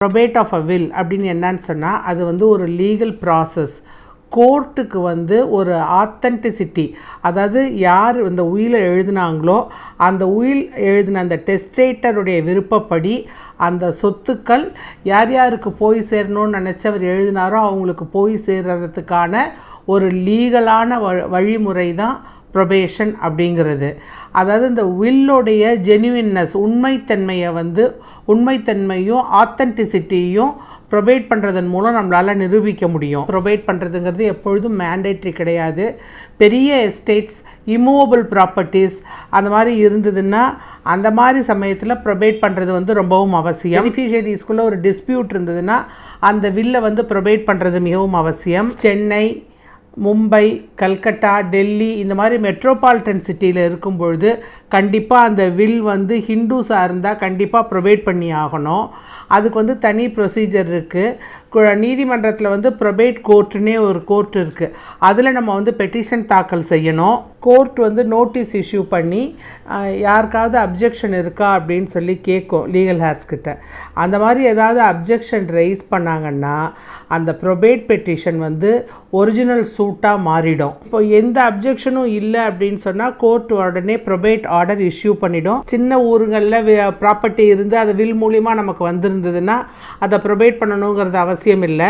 Probate of a will அப்படின்னு என்னன்னு சொன்னால் அது வந்து ஒரு லீகல் ப்ராசஸ். கோர்ட்டுக்கு வந்து ஒரு ஆத்தென்டிசிட்டி, அதாவது யார் இந்த உயிலை எழுதினாங்களோ அந்த உயில் எழுதின அந்த டெஸ்டேட்டருடைய விருப்பப்படி அந்த சொத்துக்கள் யார் யாருக்கு போய் சேரணும்னு நினச்சி அவர் எழுதினாரோ அவங்களுக்கு போய் சேர்றதுக்கான ஒரு லீகலான வழிமுறை தான் ப்ரொபேஷன் அப்படிங்கிறது. அதாவது இந்த வில்லோடைய ஜெனுவின்னஸ், உண்மைத்தன்மையும் ஆத்தென்டிசிட்டியும் ப்ரொபேட் பண்ணுறதன் மூலம் நம்மளால் நிரூபிக்க முடியும். ப்ரொபேட் பண்ணுறதுங்கிறது எப்பொழுதும் மேண்டேட்ரி கிடையாது. பெரிய எஸ்டேட்ஸ், இம்மூவபிள் ப்ராப்பர்ட்டிஸ் அந்த மாதிரி இருந்ததுன்னா அந்த மாதிரி சமயத்தில் ப்ரொபேட் பண்ணுறது வந்து ரொம்பவும் அவசியம். பெனிஃபிஷியரிஸ்குள்ளே ஒரு டிஸ்பியூட் இருந்ததுன்னா அந்த வில்லை வந்து ப்ரொபேட் பண்ணுறது மிகவும் அவசியம். சென்னை, மும்பை, கல்கட்டா, டெல்லி இந்த மாதிரி மெட்ரோபாலிட்டன் சிட்டியில் இருக்கும் பொழுது கண்டிப்பாக அந்த வில் வந்து ஹிந்துஸாக இருந்தால் கண்டிப்பாக ப்ரொபேட் பண்ணி ஆகணும். அதுக்கு வந்து தனி ப்ரொசீஜர் இருக்குது. நீதிமன்றத்தில் வந்து ப்ரொபேட் கோர்ட்டுன்னே ஒரு கோர்ட் இருக்குது. அதில் நம்ம வந்து பெட்டிஷன் தாக்கல் செய்யணும். கோர்ட் வந்து நோட்டீஸ் இஷ்யூ பண்ணி யாருக்காவது அப்ஜெக்ஷன் இருக்கா அப்படின்னு சொல்லி கேட்கும் லீகல் ஹேர்ஸ்கிட்ட. அந்த மாதிரி ஏதாவது அப்ஜெக்ஷன் ரைஸ் பண்ணாங்கன்னா அந்த ப்ரொபேட் பெட்டிஷன் வந்து ஒரிஜினல் சூட்டாக மாறிடும். இப்போ எந்த அப்ஜெக்ஷனும் இல்லை அப்படின்னு சொன்னால் கோர்ட் உடனே ப்ரொபேட் ஆர்டர் இஷ்யூ பண்ணிடும். சின்ன ஊருங்களில் ப்ராப்பர்ட்டி இருந்து அது வில் மூலிமா நமக்கு வந்திருந்ததுன்னா அதை ப்ரொபேட் பண்ணணுங்கிறது அவசியம் இல்லை.